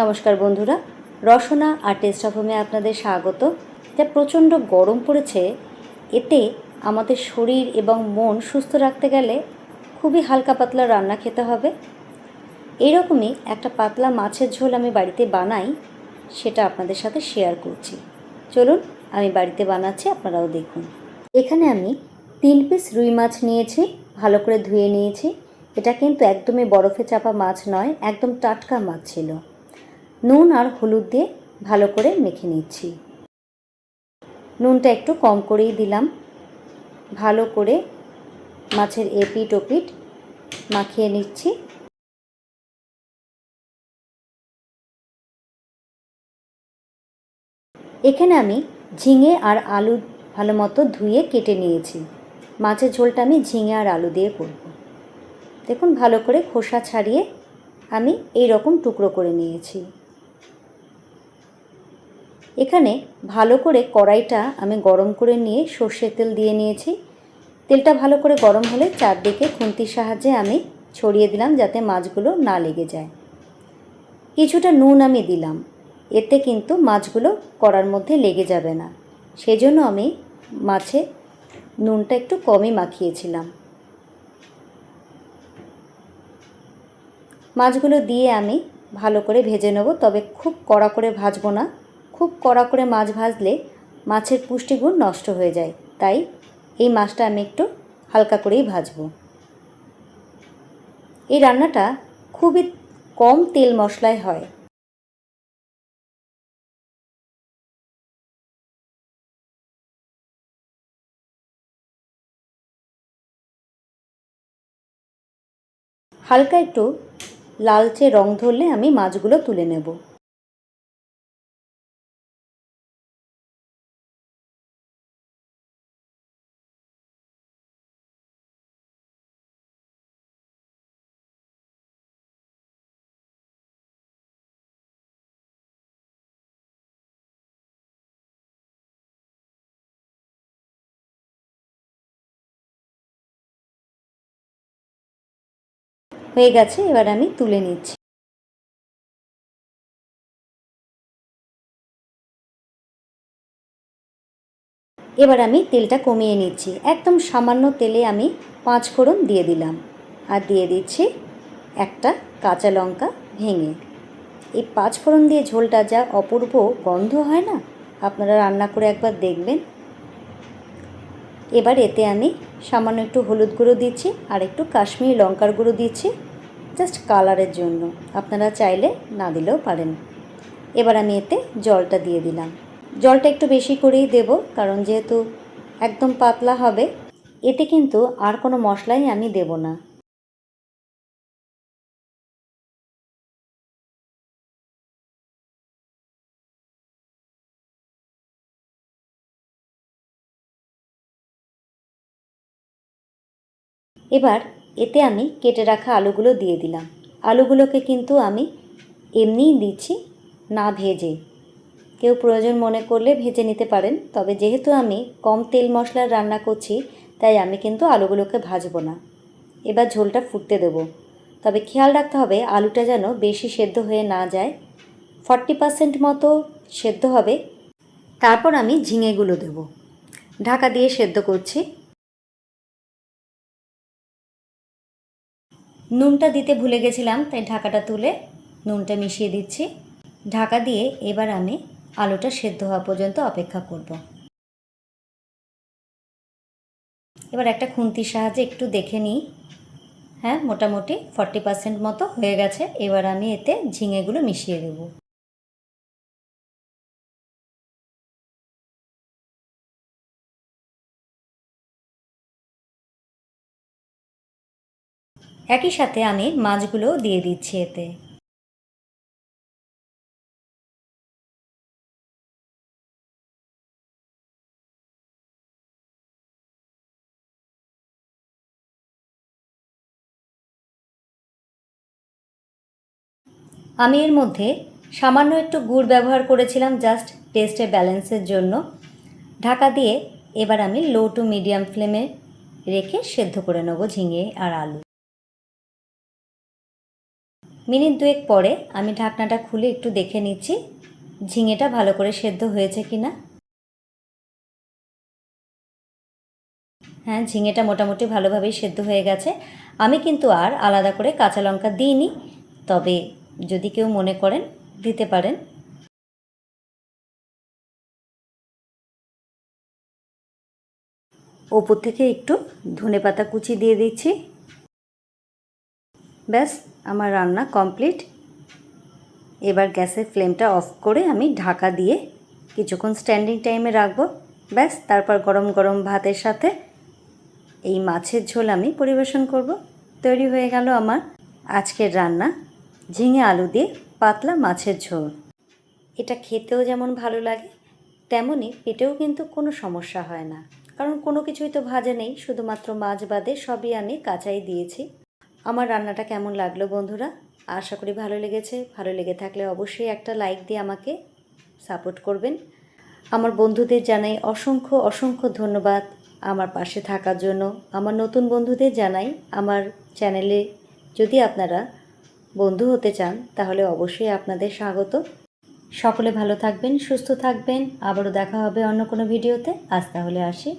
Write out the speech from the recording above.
নমস্কার বন্ধুরা, রসনা আর test of হোমে আপনাদের স্বাগত। যা প্রচণ্ড গরম পড়েছে, এতে আমাদের শরীর এবং মন সুস্থ রাখতে গেলে খুবই হালকা পাতলা রান্না খেতে হবে। এইরকমই একটা পাতলা মাছের ঝোল আমি বাড়িতে বানাই, সেটা আপনাদের সাথে শেয়ার করছি। চলুন আমি বাড়িতে বানাচ্ছি, আপনারাও দেখুন। এখানে আমি 3 পিস রুই মাছ নিয়েছি, ভালো করে ধুয়ে নিয়েছি। এটা কিন্তু একদমই বরফে চাপা মাছ নয়, একদম টাটকা মাছ ছিল। নুন আর হলুদ দিয়ে ভালো করে মেখে নিচ্ছি। নুনটা একটু কম করেই দিলাম। ভালো করে মাছের এপিট ওপিট মাখিয়ে নিচ্ছি। এখানে আমি ঝিঙে আর আলু ভালো মতো ধুয়ে কেটে নিয়েছি। মাছের ঝোলটা আমি ঝিঙে আর আলু দিয়ে করব। দেখুন, ভালো করে খোসা ছাড়িয়ে আমি এই রকম টুকরো করে নিয়েছি। এখানে ভালো করে কড়াইটা আমি গরম করে নিয়ে সর্ষের তেল দিয়ে নিয়েছি। তেলটা ভালো করে গরম হলে চারদিকে খুন্তির সাহায্যে আমি ছড়িয়ে দিলাম, যাতে মাছগুলো না লেগে যায়। কিছুটা নুন আমি দিলাম, এতে কিন্তু মাছগুলো কড়ার মধ্যে লেগে যাবে না। সেজন্য আমি মাছে নুনটা একটু কমই মাখিয়েছিলাম। মাছগুলো দিয়ে আমি ভালো করে ভেজে নেব, তবে খুব কড়া করে ভাজবো না। খুব কড়া করে মাছ ভাজলে মাছের পুষ্টিগুণ নষ্ট হয়ে যায়, তাই এই মাছটা আমি একটু হালকা করেই ভাজবো। এই রান্নাটা খুবই কম তেল মশলায় হয়। হালকা একটু লালচে রং ধরলে আমি মাছগুলো তুলে নেব। হয়ে গেছে, এবার আমি তুলে নিচ্ছি। এবার আমি তেলটা কমিয়ে নিচ্ছি। একদম সামান্য তেলে আমি 5 ফোড়ন দিয়ে দিলাম, আর দিয়ে দিচ্ছি একটা কাঁচা লঙ্কা ভেঙে। এই 5 ফোড়ন দিয়ে ঝোলটা যা অপূর্ব গন্ধ হয় না, আপনারা রান্না করে একবার দেখবেন। এবার এতে আমি সামান্য একটু হলুদ গুঁড়ো দিচ্ছি আর একটু কাশ্মীরি লঙ্কার গুঁড়ো দিচ্ছি, জাস্ট কালারের জন্য। আপনারা চাইলে না দিলেও পারেন। এবার আমি এতে জলটা দিয়ে দিলাম। জলটা একটু বেশি করেই দেব, কারণ যেহেতু একদম পাতলা হবে। এতে কিন্তু আর কোনো মশলাই আমি দেব না। এবার এতে আমি কেটে রাখা আলুগুলো দিয়ে দিলাম। আলুগুলোকে কিন্তু আমি এমনিই দিচ্ছি, না ভেজে। কেউ প্রয়োজন মনে করলে ভেজে নিতে পারেন, তবে যেহেতু আমি কম তেল মশলার রান্না করছি, তাই আমি কিন্তু আলুগুলোকে ভাজবো না। এবার ঝোলটা ফুটতে দেবো, তবে খেয়াল রাখতে হবে আলুটা যেন বেশি সেদ্ধ হয়ে না যায়। 40% মতো সেদ্ধ হবে, তারপর আমি ঝিঙেগুলো দেব। ঢাকা দিয়ে সেদ্ধ করছি। নুনটা দিতে ভুলে গেছিলাম, তাই ঢাকাটা তুলে নুনটা মিশিয়ে দিচ্ছি। ঢাকা দিয়ে এবার আমি আলুটা সেদ্ধ হওয়া পর্যন্ত অপেক্ষা করব। এবার একটা খুন্তির সাহায্যে একটু দেখে নিই। হ্যাঁ, মোটামুটি 40% মতো হয়ে গেছে। এবার আমি এতে ঝিঙেগুলো মিশিয়ে দেব। একই সাথে আমি মাছগুলোও দিয়ে দিচ্ছি এতে। আমি এর মধ্যে সামান্য একটু গুড় ব্যবহার করেছিলাম, জাস্ট টেস্টে ব্যালেন্সের জন্য। ঢাকা দিয়ে এবার আমি লো টু মিডিয়াম ফ্লেমে রেখে সেদ্ধ করে নেব ঝিঙে আর আলু। মিনিট 2 পরে আমি ঢাকনাটা খুলে একটু দেখে নিচ্ছি ঝিঙেটা ভালো করে সেদ্ধ হয়েছে কিনা। হ্যাঁ, ঝিঙেটা মোটামুটি ভালোভাবেই সেদ্ধ হয়ে গেছে। আমি কিন্তু আর আলাদা করে কাঁচা লঙ্কা দিইনি, তবে যদি কেউ মনে করেন দিতে পারেন। ওপর থেকে একটু ধনেপাতা কুচি দিয়ে দিচ্ছি। ব্যাস, আমার রান্না কমপ্লিট। এবার গ্যাসের ফ্লেমটা অফ করে আমি ঢাকা দিয়ে কিছুক্ষণ স্ট্যান্ডিং টাইমে রাখবো। ব্যাস, তারপর গরম গরম ভাতের সাথে এই মাছের ঝোল আমি পরিবেশন করব। তৈরি হয়ে গেল আমার আজকের রান্না, ঝিঙে আলু দিয়ে পাতলা মাছের ঝোল। এটা খেতেও যেমন ভালো লাগে, তেমনই পেটেও কিন্তু কোনো সমস্যা হয় না, কারণ কোনো কিছুই তো ভাজা নেই, শুধুমাত্র মাছ বাদে সবই আমি কাঁচাই দিয়েছি। আমার রান্নাটা কেমন লাগলো বন্ধুরা? আশা করি ভালো লেগেছে। ভালো লেগে থাকলে অবশ্যই একটা লাইক দিয়ে আমাকে সাপোর্ট করবেন। আমার বন্ধুদের জানাই অসংখ্য অসংখ্য ধন্যবাদ আমার পাশে থাকার জন্য। আমার নতুন বন্ধুদের জানাই আমার চ্যানেলে যদি আপনারা বন্ধু হতে চান তাহলে অবশ্যই আপনাদের স্বাগত। সকলে ভালো থাকবেন, সুস্থ থাকবেন। আবারও দেখা হবে অন্য কোনো ভিডিওতে। আজ তাহলে আসি।